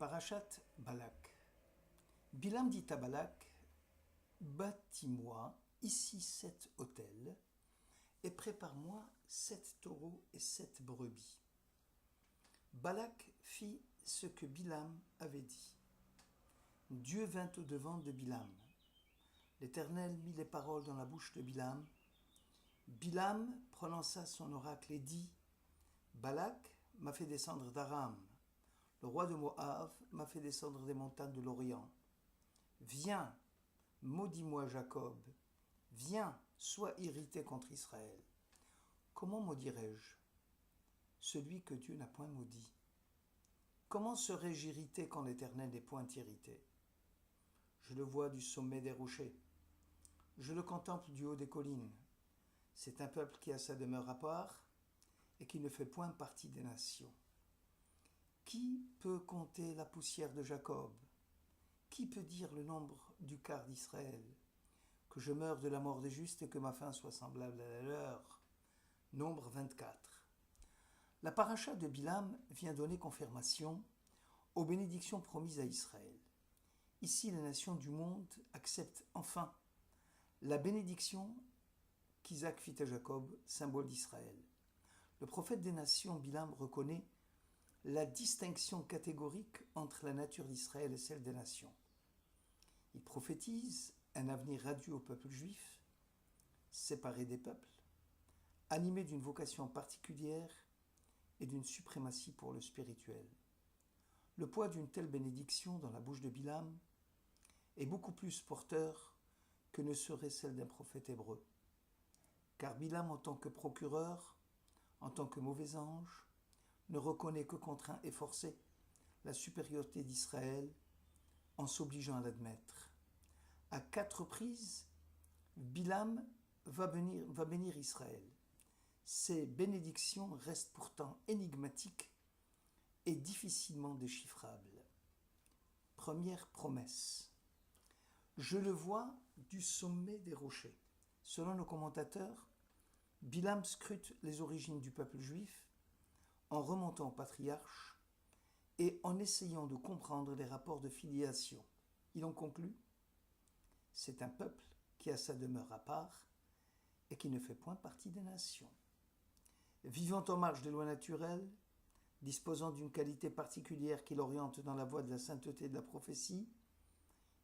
Parashat Balak. Bilam dit à Balak, bâtis-moi ici 7 autels et prépare-moi 7 taureaux et 7 brebis. Balak fit ce que Bilam avait dit. Dieu vint au-devant de Bilam. L'Éternel mit les paroles dans la bouche de Bilam. Bilam prononça son oracle et dit, Balak m'a fait descendre d'Aram. Le roi de Moab m'a fait descendre des montagnes de l'Orient. Viens, maudis-moi Jacob. Viens, sois irrité contre Israël. Comment maudirais-je celui que Dieu n'a point maudit? Comment serais-je irrité quand l'Éternel n'est point irrité? Je le vois du sommet des rochers. Je le contemple du haut des collines. C'est un peuple qui a sa demeure à part et qui ne fait point partie des nations. Qui peut compter la poussière de Jacob? Qui peut dire le nombre du quart d'Israël? Que je meure de la mort des justes et que ma fin soit semblable à la leur. Nombre 24. La paracha de Bilam vient donner confirmation aux bénédictions promises à Israël. Ici, les nations du monde acceptent enfin la bénédiction qu'Isaac fit à Jacob, symbole d'Israël. Le prophète des nations, Bilam, reconnaît la distinction catégorique entre la nature d'Israël et celle des nations. Il prophétise un avenir radieux au peuple juif, séparé des peuples, animé d'une vocation particulière et d'une suprématie pour le spirituel. Le poids d'une telle bénédiction dans la bouche de Bilam est beaucoup plus porteur que ne serait celle d'un prophète hébreu. Car Bilam, en tant que procureur, en tant que mauvais ange, ne reconnaît que contraint et forcé la supériorité d'Israël en s'obligeant à l'admettre. À 4 reprises, Bilam va bénir Israël. Ces bénédictions restent pourtant énigmatiques et difficilement déchiffrables. Première promesse. Je le vois du sommet des rochers. Selon nos commentateurs, Bilam scrute les origines du peuple juif en remontant au patriarche et en essayant de comprendre les rapports de filiation. Il en conclut, c'est un peuple qui a sa demeure à part et qui ne fait point partie des nations. Vivant en marge des lois naturelles, disposant d'une qualité particulière qui l'oriente dans la voie de la sainteté et de la prophétie,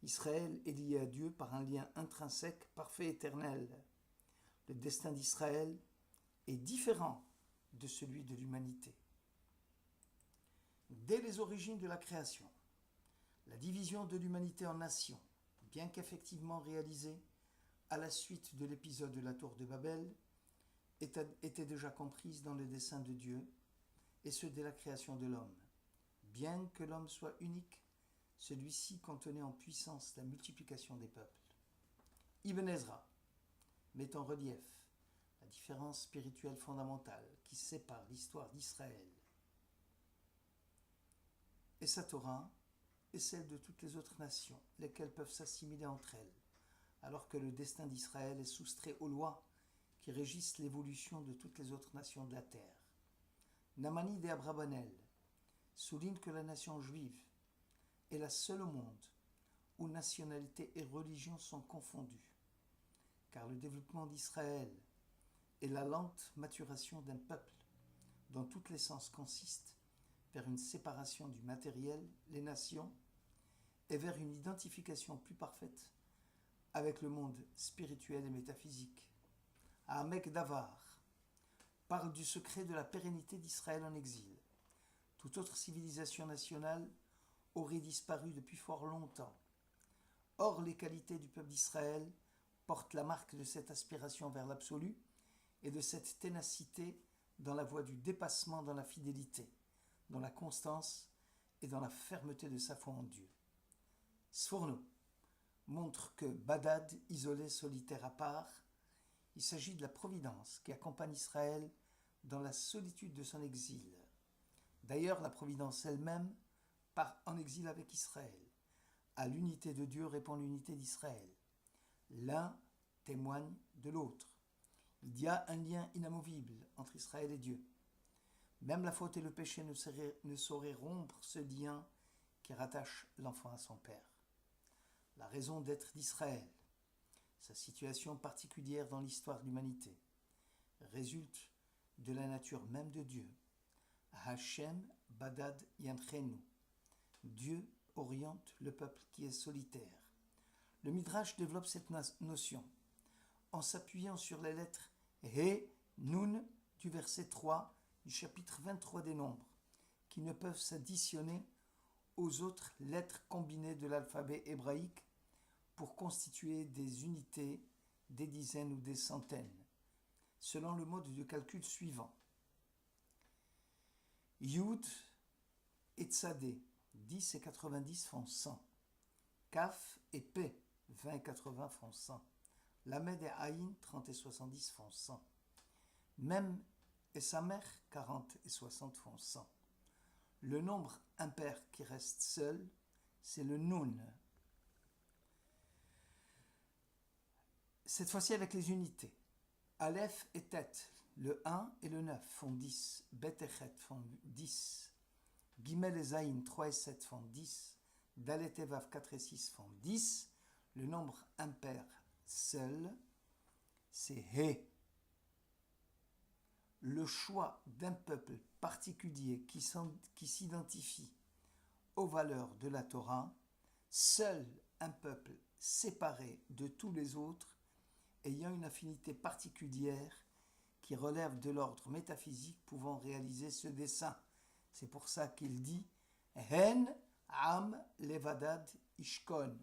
Israël est lié à Dieu par un lien intrinsèque, parfait, éternel. Le destin d'Israël est différent de celui de l'humanité. Dès les origines de la création, la division de l'humanité en nations, bien qu'effectivement réalisée à la suite de l'épisode de la tour de Babel, était déjà comprise dans le dessein de Dieu, et ce dès la création de l'homme. Bien que l'homme soit unique, celui-ci contenait en puissance la multiplication des peuples. Ibn Ezra met en relief la différence spirituelle fondamentale qui sépare l'histoire d'Israël et sa Torah et celle de toutes les autres nations, lesquelles peuvent s'assimiler entre elles, alors que le destin d'Israël est soustrait aux lois qui régissent l'évolution de toutes les autres nations de la terre. Namanide et Abrabanel soulignent que la nation juive est la seule au monde où nationalité et religion sont confondues, car le développement d'Israël est la lente maturation d'un peuple dont toute l'essence consiste vers une séparation du matériel, les nations, et vers une identification plus parfaite avec le monde spirituel et métaphysique. Ahmed Davar parle du secret de la pérennité d'Israël en exil. Toute autre civilisation nationale aurait disparu depuis fort longtemps. Or, les qualités du peuple d'Israël portent la marque de cette aspiration vers l'absolu et de cette ténacité dans la voie du dépassement dans la fidélité, dans la constance et dans la fermeté de sa foi en Dieu. Sforno montre que Badad, isolé, solitaire à part, il s'agit de la providence qui accompagne Israël dans la solitude de son exil. D'ailleurs, la providence elle-même part en exil avec Israël. À l'unité de Dieu répond l'unité d'Israël. L'un témoigne de l'autre. Il y a un lien inamovible entre Israël et Dieu. Même la faute et le péché ne sauraient rompre ce lien qui rattache l'enfant à son père. La raison d'être d'Israël, sa situation particulière dans l'histoire de l'humanité, résulte de la nature même de Dieu. Hashem badad yanchenu. Dieu oriente le peuple qui est solitaire. Le Midrash développe cette notion en s'appuyant sur les lettres He, Nun du verset 3 du chapitre 23 des Nombres, qui ne peuvent s'additionner aux autres lettres combinées de l'alphabet hébraïque pour constituer des unités, des dizaines ou des centaines, selon le mode de calcul suivant. Yud et Tzadé, 10 et 90 font 100. Kaf et P, 20 et 80 font 100. Lamed et Aïn, 30 et 70 font 100. Mem et Samer, 40 et 60 font 100. Le nombre impair qui reste seul, c'est le Nun. Cette fois-ci avec les unités. Aleph et Tet, le 1 et le 9 font 10. Bet et Chet font 10. Gimel et Zayin, 3 et 7 font 10. Dalet et Vav, 4 et 6 font 10. Le nombre impair seul, c'est He. Le choix d'un peuple particulier qui s'identifie aux valeurs de la Torah, seul un peuple séparé de tous les autres, ayant une affinité particulière qui relève de l'ordre métaphysique pouvant réaliser ce dessein. C'est pour ça qu'il dit Hen Am Levadad Ishkon.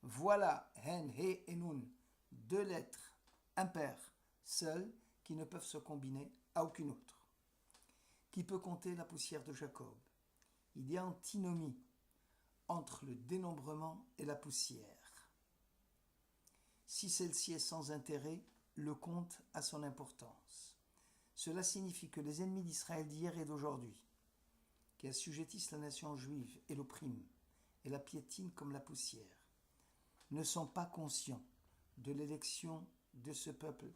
Voilà Hen, He et Nun, deux lettres impaires, seules, qui ne peuvent se combiner à aucune autre. Qui peut compter la poussière de Jacob? Il y a antinomie entre le dénombrement et la poussière. Si celle-ci est sans intérêt, le compte a son importance. Cela signifie que les ennemis d'Israël d'hier et d'aujourd'hui, qui assujettissent la nation juive et l'oppriment et la piétinent comme la poussière, ne sont pas conscients de l'élection de ce peuple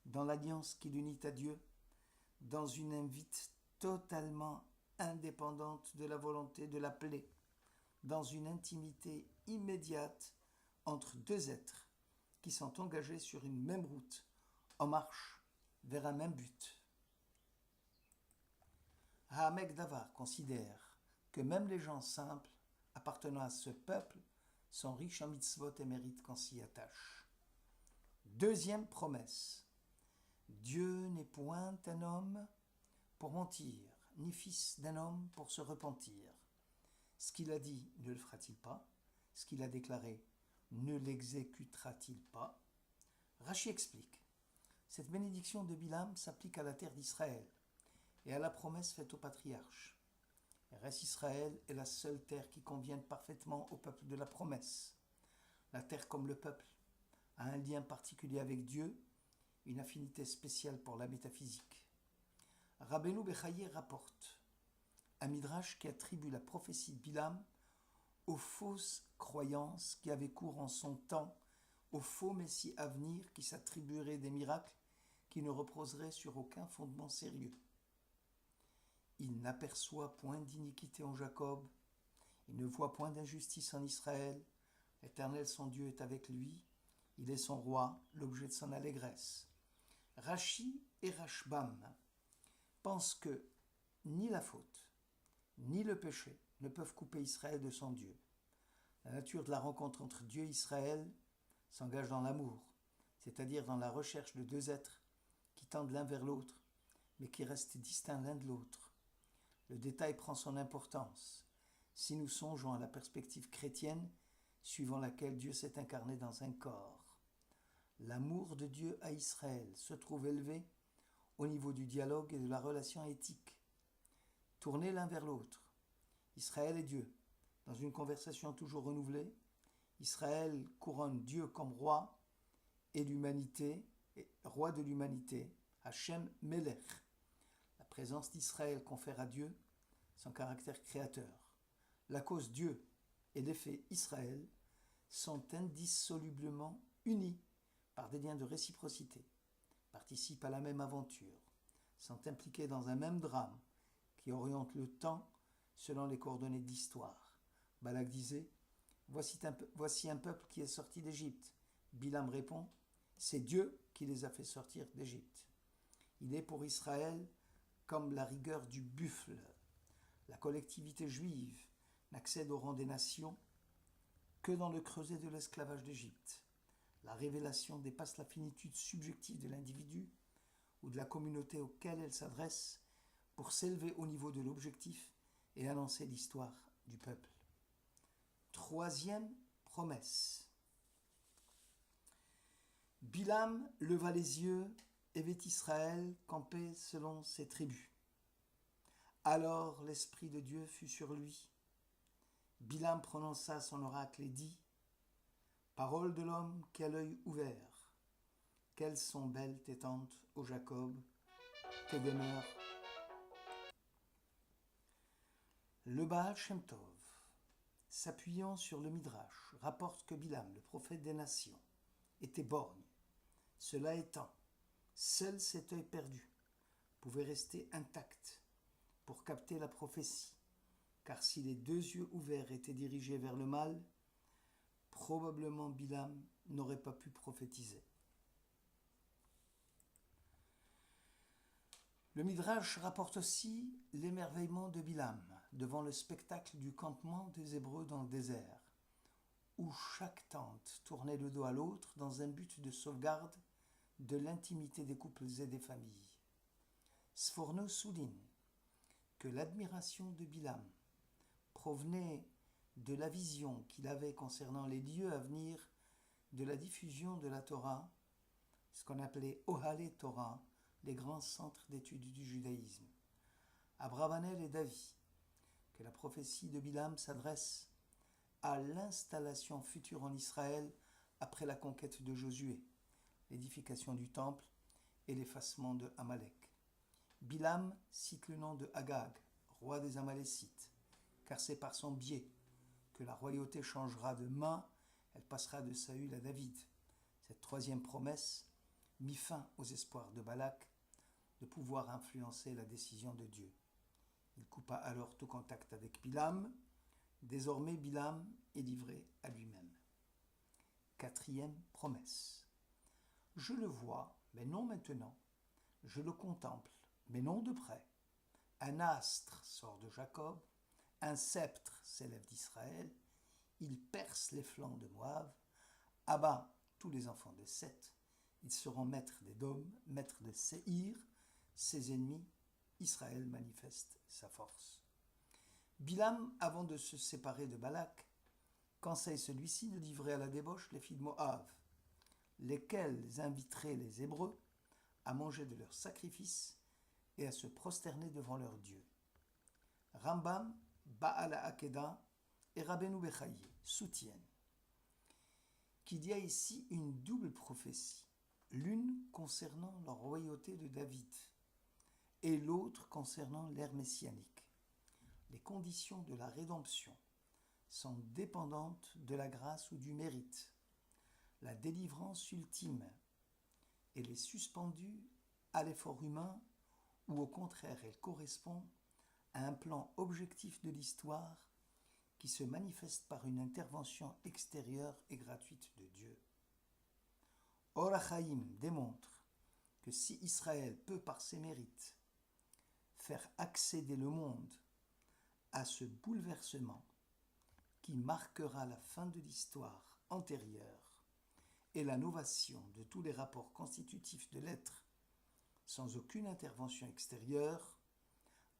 dans l'alliance qui l'unit à Dieu, dans une invite totalement indépendante de la volonté de l'appeler, dans une intimité immédiate entre deux êtres qui sont engagés sur une même route, en marche vers un même but. Hamek Davar considère que même les gens simples appartenant à ce peuple sont riches en mitzvot et méritent qu'on s'y attache. Deuxième promesse. Dieu n'est point un homme pour mentir, ni fils d'un homme pour se repentir. Ce qu'il a dit, ne le fera-t-il pas? Ce qu'il a déclaré, ne l'exécutera-t-il pas? Rachi explique. Cette bénédiction de Bilam s'applique à la terre d'Israël et à la promesse faite au patriarche. Eretz Israël est la seule terre qui convienne parfaitement au peuple de la promesse. La terre, comme le peuple, a un lien particulier avec Dieu, une affinité spéciale pour la métaphysique. Rabbeinu Bechaye rapporte un midrash qui attribue la prophétie de Bilam aux fausses croyances qui avaient cours en son temps, au faux messie à venir qui s'attribuerait des miracles qui ne reposeraient sur aucun fondement sérieux. Il n'aperçoit point d'iniquité en Jacob, il ne voit point d'injustice en Israël, l'Éternel son Dieu est avec lui, il est son roi, l'objet de son allégresse. Rachi et Rashbam pensent que ni la faute, ni le péché ne peuvent couper Israël de son Dieu. La nature de la rencontre entre Dieu et Israël s'engage dans l'amour, c'est-à-dire dans la recherche de deux êtres qui tendent l'un vers l'autre, mais qui restent distincts l'un de l'autre. Le détail prend son importance si nous songeons à la perspective chrétienne suivant laquelle Dieu s'est incarné dans un corps. L'amour de Dieu à Israël se trouve élevé au niveau du dialogue et de la relation éthique. Tournés l'un vers l'autre, Israël et Dieu, dans une conversation toujours renouvelée, Israël couronne Dieu comme roi et l'humanité, roi de l'humanité, Hachem Melech. La présence d'Israël confère à Dieu son caractère créateur. La cause Dieu et l'effet Israël sont indissolublement unis par des liens de réciprocité, participent à la même aventure, sont impliqués dans un même drame qui oriente le temps selon les coordonnées de l'histoire, Balak disait, voici un peuple qui est sorti d'Égypte. Bilam répond, c'est Dieu qui les a fait sortir d'Égypte. Il est pour Israël comme la rigueur du buffle. La collectivité juive n'accède au rang des nations que dans le creuset de l'esclavage d'Égypte. La révélation dépasse la finitude subjective de l'individu ou de la communauté auquel elle s'adresse pour s'élever au niveau de l'objectif et annoncer l'histoire du peuple. Troisième promesse. Bilam leva les yeux et vit Israël camper selon ses tribus. Alors l'Esprit de Dieu fut sur lui. Bilam prononça son oracle et dit, « Parole de l'homme qui a l'œil ouvert, quelles sont belles tes tentes, ô Jacob, tes demeures. » Le Baal Shem Tov, s'appuyant sur le Midrash, rapporte que Bilam, le prophète des nations, était borgne. Cela étant, seul cet œil perdu pouvait rester intact pour capter la prophétie, car si les deux yeux ouverts étaient dirigés vers le mal, probablement Bilam n'aurait pas pu prophétiser. Le Midrash rapporte aussi l'émerveillement de Bilam devant le spectacle du campement des Hébreux dans le désert, où chaque tente tournait le dos à l'autre dans un but de sauvegarde de l'intimité des couples et des familles. Sforno souligne que l'admiration de Bilam provenait de la vision qu'il avait concernant les lieux à venir de la diffusion de la Torah, ce qu'on appelait Ohale Torah, les grands centres d'études du judaïsme. Abravanel et David, que la prophétie de Bilam s'adresse à l'installation future en Israël après la conquête de Josué, l'édification du temple et l'effacement de Amalek. Bilam cite le nom de Agag, roi des Amalécites, car c'est par son biais que la royauté changera de main, elle passera de Saül à David. Cette troisième promesse mit fin aux espoirs de Balak de pouvoir influencer la décision de Dieu. Il coupa alors tout contact avec Bilam. Désormais, Bilam est livré à lui-même. Quatrième promesse. Je le vois, mais non maintenant. Je le contemple, mais non de près. Un astre sort de Jacob, un sceptre s'élève d'Israël, il perce les flancs de Moab, abat tous les enfants de Seth, ils seront maîtres d'Édom, maîtres de Séhir, ses ennemis, Israël manifeste sa force. Bilam, avant de se séparer de Balak, conseille celui-ci de livrer à la débauche les filles de Moab, lesquels inviteraient les Hébreux à manger de leurs sacrifices et à se prosterner devant leur Dieu. Rambam, Baal HaAkedah et Rabbeinu Bechaye soutiennent qu'il y a ici une double prophétie, l'une concernant la royauté de David et l'autre concernant l'ère messianique. Les conditions de la rédemption sont dépendantes de la grâce ou du mérite. La délivrance ultime, elle est suspendue à l'effort humain ou au contraire elle correspond à un plan objectif de l'histoire qui se manifeste par une intervention extérieure et gratuite de Dieu. Or HaChaim démontre que si Israël peut par ses mérites faire accéder le monde à ce bouleversement qui marquera la fin de l'histoire antérieure et la novation de tous les rapports constitutifs de l'être sans aucune intervention extérieure,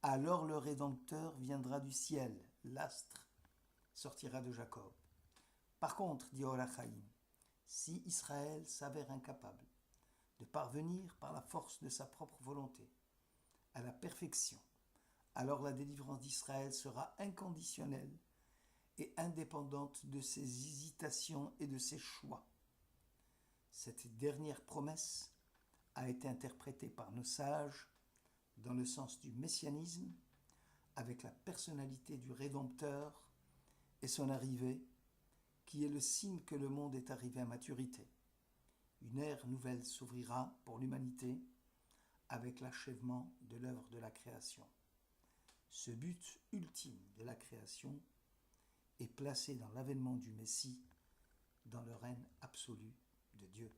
alors le Rédempteur viendra du ciel, l'astre sortira de Jacob. Par contre, dit Or HaChaim, si Israël s'avère incapable de parvenir par la force de sa propre volonté à la perfection, alors la délivrance d'Israël sera inconditionnelle et indépendante de ses hésitations et de ses choix. Cette dernière promesse a été interprétée par nos sages dans le sens du messianisme, avec la personnalité du Rédempteur et son arrivée, qui est le signe que le monde est arrivé à maturité. Une ère nouvelle s'ouvrira pour l'humanité avec l'achèvement de l'œuvre de la création. Ce but ultime de la création et placés dans l'avènement du Messie, dans le règne absolu de Dieu.